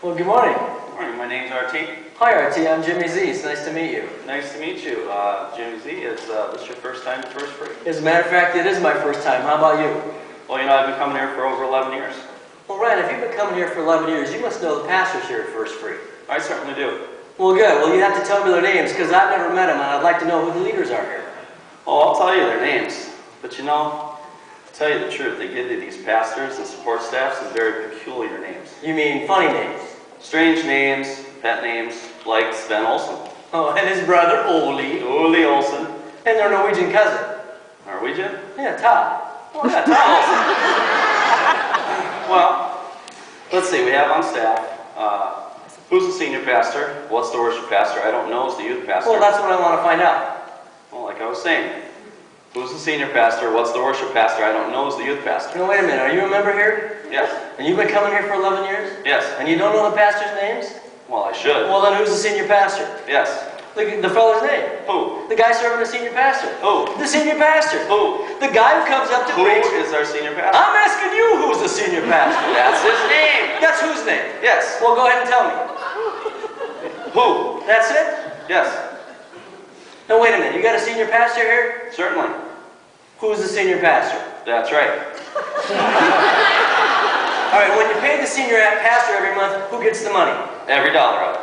Well, good morning. Good morning. My name's RT. Hi, RT. I'm Jimmy Z. It's nice to meet you. Nice to meet you. Jimmy Z, is this your first time at First Free? As a matter of fact, it is my first time. How about you? Well, I've been coming here for over 11 years. Well, Ryan, if you've been coming here for 11 years, you must know the pastors here at First Free. I certainly do. Well, good. Well, you have to tell me their names, because I've never met them, and I'd like to know who the leaders are here. Oh, I'll tell you their names. But to tell you the truth, they give you these pastors and support staffs some very peculiar names. You mean funny names? Strange names, pet names, like Sven Olsen. Oh, and his brother, Ole. Ole Olsen. And their Norwegian cousin. Norwegian? Yeah, Todd. Oh, yeah, Todd Olsen. Well, let's see, we have on staff, who's the senior pastor? What's the worship pastor? I don't know is the youth pastor. Well, that's what I want to find out. Well, like I was saying, who's the senior pastor? What's the worship pastor? I don't know is the youth pastor. No, wait a minute. Are you a member here? Yes. And you've been coming here for 11 years? Yes. And you don't know the pastor's names? Well, I should. Well, then who's the senior pastor? Yes. The fellow's name. Who? The guy serving as senior pastor. Who? The senior pastor. Who? The guy who comes up to Who preach. is our senior pastor? I'm asking you who's the senior pastor. That's his name. That's whose name? Yes. Well, go ahead and tell me. Who? That's it? Yes. Now, wait a minute. You got a senior pastor here? Certainly. Who's the senior pastor? That's right. All right, when you pay the senior pastor every month, who gets the money? Every dollar of it.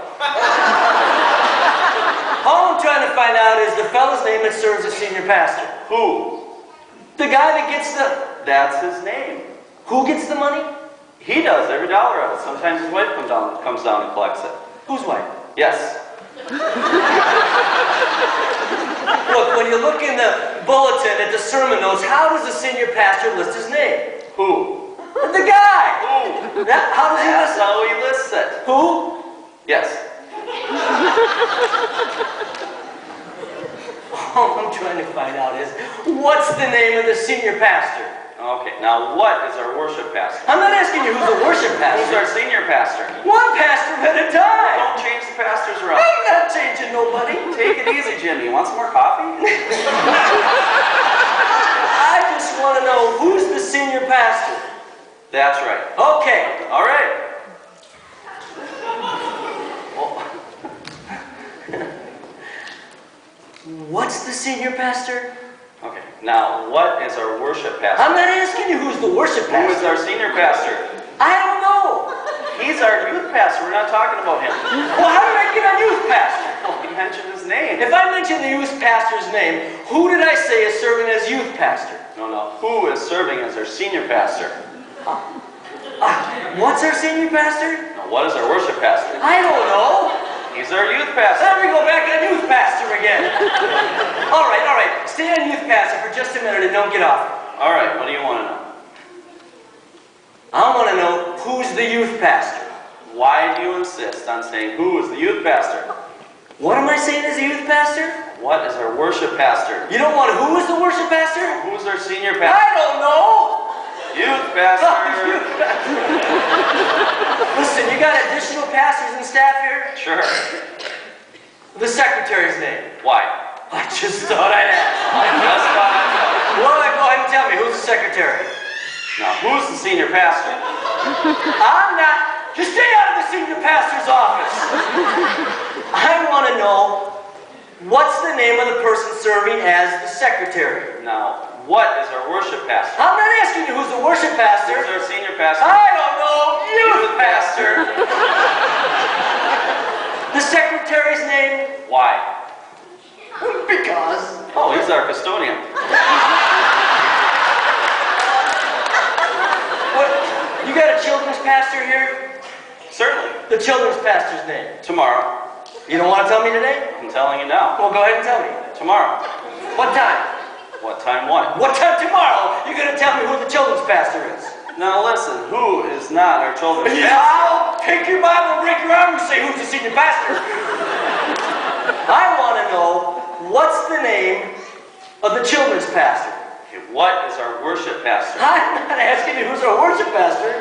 All I'm trying to find out is the fellow's name that serves as senior pastor. Who? The guy that gets the... That's his name. Who gets the money? He does, every dollar of it. Sometimes his wife comes down and collects it. Whose wife? Yes. Look, when you look in the bulletin at the sermon notes, how does the senior pastor list his name? Who? The guy! Who? How does he That's list it? how he lists it. Who? Yes. All I'm trying to find out is, what's the name of the senior pastor? Okay, now what is our worship pastor? I'm not asking you who's the worship Who's pastor. our senior pastor? One pastor at a time. Don't change the pastors around. I'm not changing nobody. Take it easy, Jimmy. You want some more coffee? I just want to know who's the senior pastor. That's right. Okay. All right. Well, What's the senior pastor? okay, now what is our worship pastor? I'm not asking you who's the worship Who is pastor. our senior pastor? I don't know. He's our youth pastor. We're not talking about him. Well, how did I get on youth pastor? Well, he mentioned his name. If I mention the youth pastor's name, who did I say is serving as youth pastor? No. Who is serving as our senior pastor? What's our senior pastor? Now, what is our worship pastor? I don't know. He's our youth pastor. There we go back on youth pastor again. All right. Stay on youth pastor for just a minute and don't get off. All right, what do you want to know? I want to know who's the youth pastor. Why do you insist on saying who is the youth pastor? What am I saying as a youth pastor? What is our worship pastor? You don't want who is the worship pastor? Who's our senior pastor? I don't know. Youth pastor. Listen, you got additional pastors and staff here? Sure. The secretary's name. Why? I just thought I'd ask. Just thought I'd know. Well, then go ahead and tell me, who's the secretary? Now, who's the senior pastor? I'm not. Just stay out of the senior pastor's office. I want to know, what's the name of the person serving as the secretary? Now, what is our worship pastor? I'm not asking you who's the worship pastor. Who's our senior pastor? I don't know. Youth pastor. The secretary's name? Why? Because. Oh, he's our custodian. What? You got a children's pastor here? Certainly. The children's pastor's name. Tomorrow. You don't want to tell me today? I'm telling you now. Well, go ahead and tell me. Tomorrow. What time? What time what? What time tomorrow? You're going to tell me who the children's pastor is. Now listen, who is not our children's Yeah, pastor? I'll take your Bible and break your arm and say who's the senior pastor. I want to know, what's the name of the children's pastor? Okay, what is our worship pastor? I'm not asking you who's our worship pastor.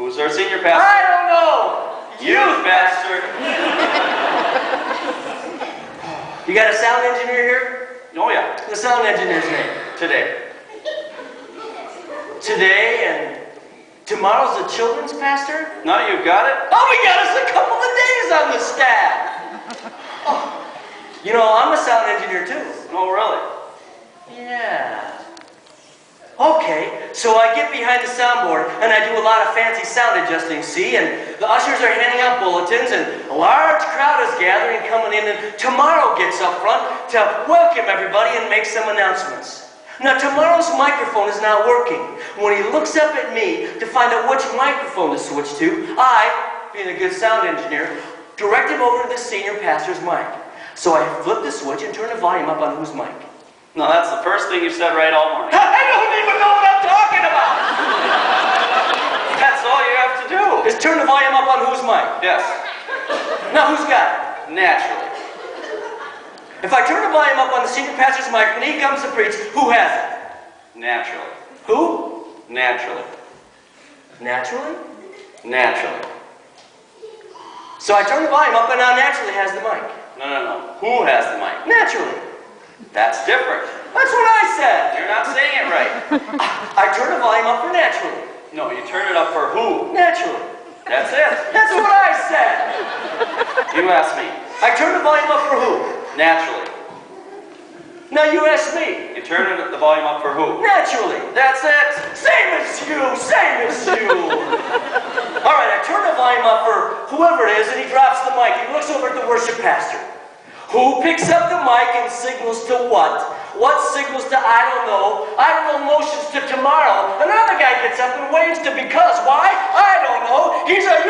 Who's our senior pastor? I don't know. Youth pastor. You got a sound engineer here? Oh yeah. The sound engineer's name. Today. Today and Tomorrow's the children's pastor? No, you got it? Oh, we got us a couple of days on the staff. Oh, you know, I'm a sound engineer too. Oh, really? Yeah. Okay, so I get behind the soundboard and I do a lot of fancy sound adjusting, see? And the ushers are handing out bulletins and a large crowd is gathering, coming in, and Tomorrow gets up front to welcome everybody and make some announcements. Now, Tomorrow's microphone is not working. When he looks up at me to find out which microphone to switch to, I, being a good sound engineer, direct him over to the senior pastor's mic. So I flip the switch and turn the volume up on whose mic? No, that's the first thing you said right all morning. I don't even know what I'm talking about! That's all you have to do. Just turn the volume up on whose mic? Yes, Now, who's got it? naturally. If I turn the volume up on the senior pastor's mic when he comes to preach, who has it? Naturally. Who? Naturally. Naturally? Naturally. So I turn the volume up and now naturally has the mic. No. Who has the mic? Naturally. That's different. That's what I said. You're not saying it right. I turn the volume up for naturally. No, you turn it up for who? Naturally. That's it. That's what I said. You ask me. I turn the volume up for who? Naturally. Now you ask me. You turn the volume up for who? Naturally. That's it. Same as you. Same as you. All right, I turn the volume up for whoever it is and he drops the mic. He looks over at the worship pastor. Who picks up the mic and signals to what? What signals to I don't know? I don't know motions to Tomorrow. Another guy gets up and waves to Because. Why? I don't know. He's a